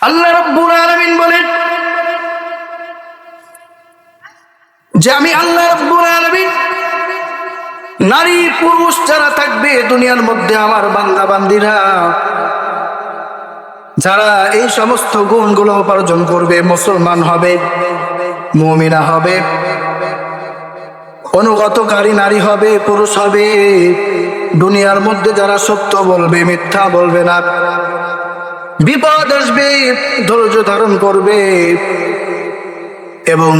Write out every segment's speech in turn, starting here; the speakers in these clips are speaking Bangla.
আল্লাহ রাব্বুল আলামিন বলেন যে আমি আল্লাহ রাব্বুল আলামিন নারী পুরুষ যারা থাকবে দুনিয়ার মধ্যে আমার বান্দা বান্দিরা, যারা এই সমস্ত গুণগুলো উপার্জন করবে, মুসলমান হবে, মুমিনা হবে, অনুগতকারী নারী হবে, পুরুষ হবে, দুনিয়ার মধ্যে যারা সত্য বলবে, মিথ্যা বলবে না, বিপদ আসবে ধৈর্য ধারণ করবে এবং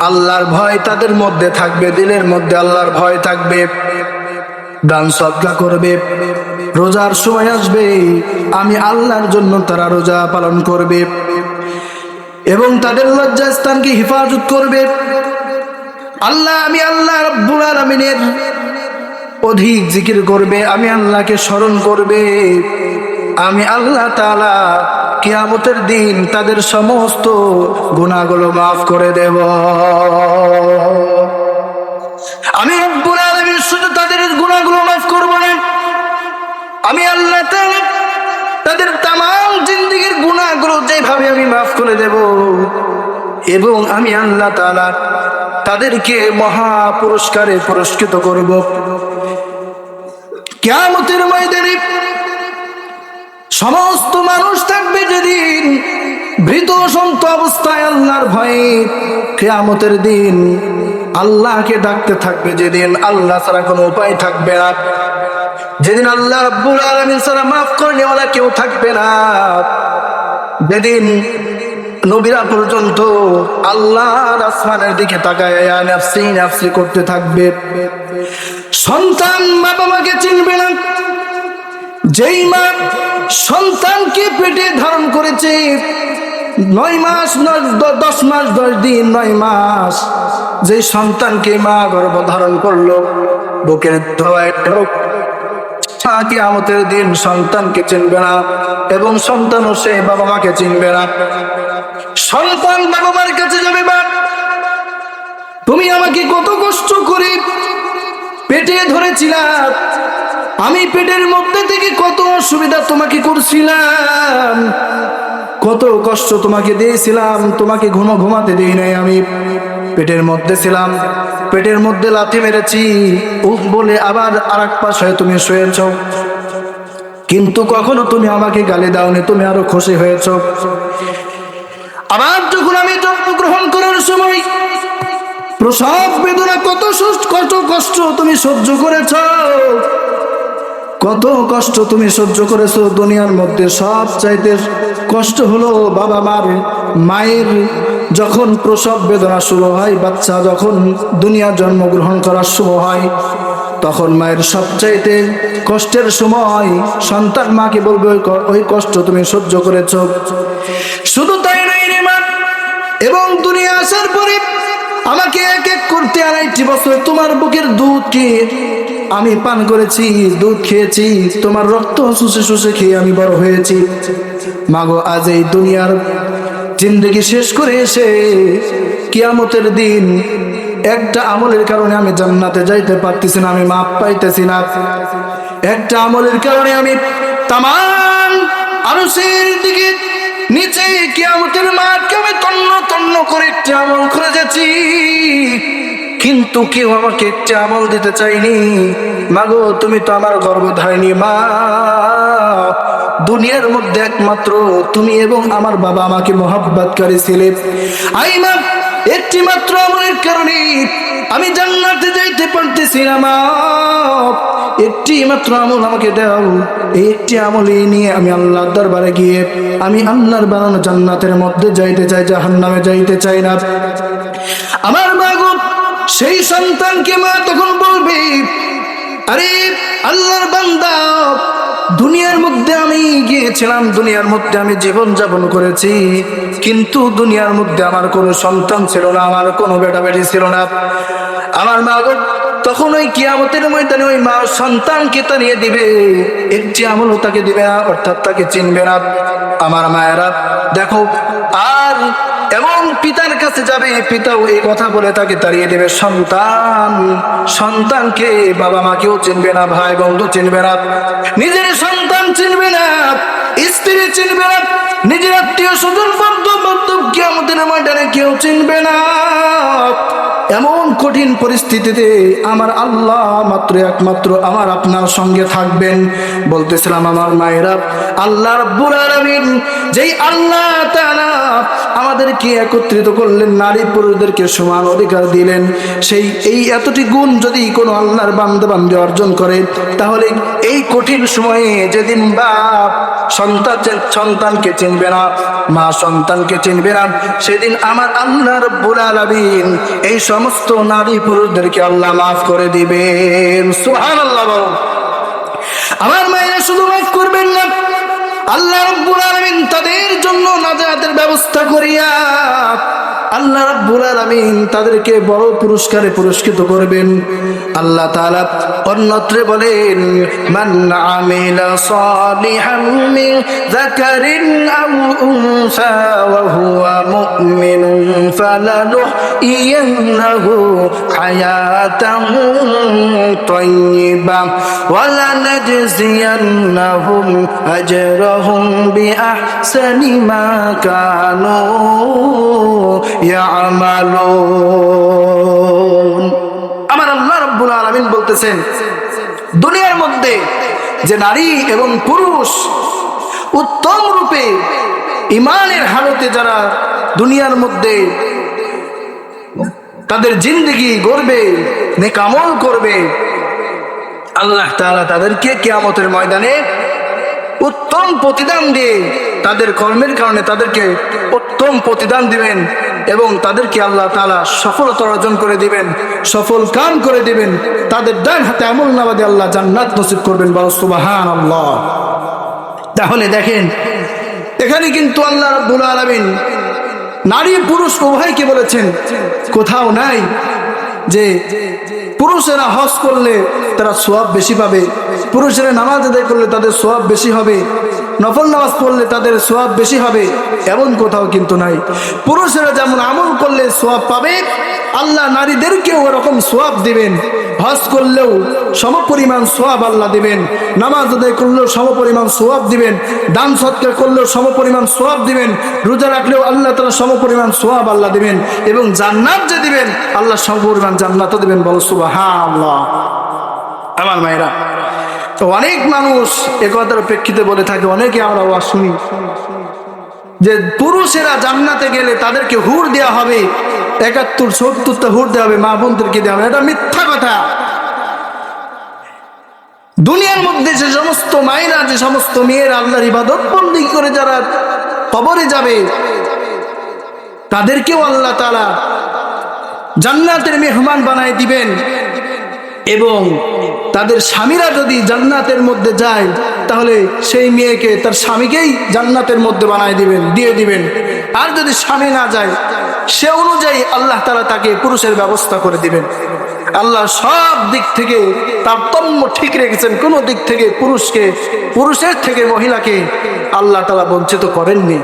আল্লাহর ভয় তাদের মধ্যে থাকবে, দিলের মধ্যে আল্লাহর ভয় থাকবে, দান সদকা করবে, রোজার সময় আসবে আমি আল্লাহর জন্য তারা রোজা পালন করবে এবং তাদের লজ্জাস্থানকে হেফাজত করবে। আমি আল্লাহ রাব্বুল আলামিনের অধিক জিকির করবে, আমি আল্লাহকে স্মরণ করবে। আমি আল্লাহ তাআলা কিয়ামতের দিন তাদের সমস্ত গুনাহগুলো মাফ করে দেব। আমি রব্বুল আলামিন শুধু তাদের গুনাহগুলো মাফ করব না, আমি আল্লাহ তাআলা তাদের তামাম জিন্দেগীর গুনাহগুলো যেভাবে আমি মাফ করে দেব এবং আমি আল্লাহ তাআলা তাদেরকে মহা পুরস্কারে পুরস্কৃত করব। কিয়ামতের ময়দানে সমস্ত মানুষ থাকবে যেদিন ভীত সন্ত অবস্থায় আল্লাহর ভয়ে, কিয়ামতের দিন আল্লাহকে ডাকতে থাকবে, যেদিন আল্লাহ ছাড়া কোনো উপায় থাকবে না, যেদিন আল্লাহ রাব্বুল আলামিন ছাড়া মাফ করনেওয়ালা কেউ থাকবে না, যেদিন নবীরা পর্যন্ত আল্লাহর আসমানের দিকে তাকায় নাফসি নাফসি করতে থাকবে। সন্তান বাবা মাকে চিনবে না। যেই মা সন্তানকে পেটে ধারণ করেছে 9 মাস 10 মাস 10 দিন 9 মাস, যে সন্তানকে মা গর্ভ ধারণ করলো, বুকের ধোয়ায় কিয়ামতের দিন সন্তানকে চিনবে না এবং সন্তানও সে বাবা মাকে চিনবে না। সন্তান বাবা মার কাছে যাবে, বাপ তুমি আমাকে কত কষ্ট করে পেটে ধরেছিলাম, আমি পেটের মধ্যে থেকে কত অসুবিধা তোমাকে করছিলাম, কত কষ্ট তোমাকে দিয়েছিলাম, তোমাকে ঘুমাতে দেই নাই, আমি পেটের মধ্যে ছিলাম, পেটের মধ্যে লাথি মেরেছি উফ বলে আবার আরেক পাশে তুমি শুয়েছ, কিন্তু কখনো তুমি আমাকে গালি দাওনি, তুমি আরো খুশি হয়েছ। আবার যখন আমি জন্মগ্রহণ করার সময় প্রসব বেদনা কত কষ্ট তুমি সহ্য করেছ, কত কষ্ট তুমি সহ্য করেছো। দুনিয়ার মধ্যে সব চাইতে কষ্ট হলো বাবা মায়ের যখন প্রসব বেদনা শুরু হয়, বাচ্চা যখন দুনিয়া জন্মগ্রহণ করার সময় হয়, তখন মায়ের সবচাইতে কষ্টের সময় সন্তান মাকে বলবে ওই কষ্ট তুমি সহ্য করেছ। শুধু তাই নয় রে মা, এবং দুনিয়া আসার পরে আমাকে এক এক করতে 2.5 বছর তোমার বুকের দুধকে আমি পান করেছি, দুধ খেয়েছি, তোমার রক্ত শুষে শুষে খেয়ে আমি বড় হয়েছি। মাগো আজ এই দুনিয়ার জিন্দেগি শেষ করে এসে কিয়ামতের দিন একটা আমলের কারণে আমি জান্নাতে যাইতে পারতেছি না, আমি মাপ পাইতেছি না। একটা আমলের কারণে আমি তামাম আরশের দিকে নিচে কিয়ামতের মাঠকে আমি তন্ন করে একটা আমল করে যাচ্ছি, কিন্তু কেউ আমাকে একটা আমল দিতে চাইনি। মাগো তুমি তো আমার গর্ভধারিণী মা, দুনিয়ার মধ্যে একমাত্র তুমি এবং আমার বাবা আমাকে মহব্বতকারী ছিলে। আই মা, একটি মাত্র আমলের কারণে আমি জান্নাতে যাইতে পারতেছি না মা, একটি মাত্র আমল আমাকে দাও। এই একটি আমল নিয়ে আমি আল্লাহর দরবারে গিয়ে আমি আল্লাহর বানানো জান্নাতের মধ্যে যাইতে চাই, জাহান্নামে যাইতে চাই না। আমার মা গো, সেই সন্তানকে মা তখন বলবে, আরে আল্লাহর বান্দা, দুনিয়ার মধ্যে আমি গিয়েছিলাম, দুনিয়ার মধ্যে আমি জীবন যাপন করেছি, কিন্তু দুনিয়ার মধ্যে আমার কোনো সন্তান ছিল না, আমার কোনো বেটা বেটি ছিল না। আমার মা গো তখন ওই কিয়ামতের ময়দানে ওই মা সন্তানকে তাড়িয়ে দিবে, একটি আমলও তাকে দিবে না, অর্থাৎ তাকে চিনবে না। আমার মায়েরা দেখো, আর এবং পিতার কাছে যাবে, পিতাও এই কথা বলে তাকে তাড়িয়ে দেবে। সন্তানকে বাবা মাকেও চিনবে না, ভাই বন্ধু চিনবে না, নিজের সন্তান চিনবে না, স্ত্রী চিনবে না, নিজের আত্মীয় স্বজন বান্ধব কিয়ামতের ময়দানে কেউ চিনবে না। এমন কঠিন পরিস্থিতিতে আমার আল্লাহ একমাত্র আমার আপনার সঙ্গে থাকবেন। বলতেছিলাম আমার মায়েরা, আল্লাহ রাব্বুল আলামিন যেই আল্লাহ তাআলা আমাদেরকে একত্রিত করলেন, নারী পুরুষদেরকে সমান অধিকার দিলেন, এই এতটি গুণ যদি কোনো আল্লাহর বান্দা অর্জন করে, তাহলে এই কঠিন সময়ে যেদিন বাপ সন্তানকে চিনবে না, মা সন্তানকে চিনবে না, সেদিন আমার আল্লাহ রাব্বুল আলামিন এই সমস্ত নারী পুরুষদেরকে আল্লাহ মাফ করে দিবেন। সুবহানাল্লাহ। আমার মায়েরা শুধু মাফ করবেন না, আল্লাহ রাব্বুল আলামিন তাদের জন্য নাজাতের ব্যবস্থা করিয়া আল্লাহ রাব্বুল আলামিন তাদেরকে বড় পুরস্কারে পুরস্কৃত করবেন। আল্লাহ তাআলা অন্যত্র বলেন, মান আমিলা সালিহাম মিন যাকারিন আও উনসা ওয়া হুয়া মুমিনুন ফালানুহইয়ান্নাহু হায়াতান তাইয়্যিবা ওয়া লানাজজিয়ান্নাহুম আজরাহুম বিআহসানি মা কানু ইয়ামালুন। আমার আল্লাহ রাব্বুল আলামিন বলতেছেন, দুনিয়ার মধ্যে যে নারী এবং পুরুষ উত্তম রূপে ঈমানের হালতে যারা দুনিয়ার মধ্যে তাদের জিন্দেগি গড়বে, নেক আমল করবে, আল্লাহ তাআলা তাদেরকে কিয়ামতের ময়দানে উত্তম প্রতিদান দিয়ে, তাদের কর্মের কারণে তাদেরকে উত্তম প্রতিদান দিবেন এবং তাদেরকে আল্লাহ তাআলা সফলতা অর্জন করে দিবেন, সফল কাম করে দিবেন। তাদের ডান হাতে আমলনামা দিয়ে আল্লাহ জান্নাত নসিব করবেন। বলো সুবহানাল্লাহ। তাহলে দেখেন, এখানে কিন্তু আল্লাহ রাব্বুল আলামিন নারী পুরুষ উভয়কে বলেছেন। কোথাও নাই যে পুরুষেরা হজ করলে তারা সওয়াব বেশি পাবে, পুরুষেরা নামাজ আদায় করলে তাদের সওয়াব বেশি হবে, নফল নামাজ পড়লে তাদের সওয়াব বেশি হবে, এমন কোথাও কিন্তু নাই। পুরুষেরা যেমন আমল করলে সওয়াব পাবে, আল্লাহ নারীদেরকেও ওরকম সওয়াব দিবেন। হজ করলেও সমপরিমাণ সওয়াব আল্লাহ দিবেন, নামাজ আদায় করলেও সমপরিমাণ সওয়াব দিবেন, দান সৎকার করলেও সমপরিমাণ সওয়াব দিবেন, রোজা রাখলেও আল্লাহ তাআলা সমপরিমাণ সওয়াব আল্লাহ দিবেন, এবং জান্নাত যে দিবেন আল্লাহ সমপরিমাণ জান্নাতও দিবেন। বলো সুবহানাল্লাহ। আমার মায়েরা, তো অনেক মানুষ এ কথার প্রেক্ষিতে বলে থাকে, অনেকে আমরা ওয়াজ শুনি যে পুরুষেরা জান্নাতে গেলে তাদেরকে হুর দেওয়া হবে, ৭১-৭০টা হুর দেওয়া হবে, মা বোনদেরকে দেওয়া হবে। এটা মিথ্যা কথা। দুনিয়ার মধ্যে যে সমস্ত মায়েরা, যে সমস্ত মেয়েরা আল্লাহর ইবাদত বন্দেগী করে যারা কবরে যাবে, তাদেরকেও আল্লাহ তাআলা জান্নাতের মেহমান বানায় দিবেন। এবং তাদের স্বামীরা যদি জান্নাতের মধ্যে যায়, তাহলে সেই মেয়েকে তার স্বামীকেই জান্নাতের মধ্যে বানায় দিয়ে দিবেন। আর যদি স্বামী না যায়, সে অনুযায়ী আল্লাহ তাআলা তাকে পুরুষের ব্যবস্থা করে দিবেন। আল্লাহ সব দিক থেকে তারতম্য ঠিক রেখেছেন, কোনো দিক থেকে পুরুষের থেকে মহিলাকে আল্লাহ তাআলা বঞ্চিত করেননি।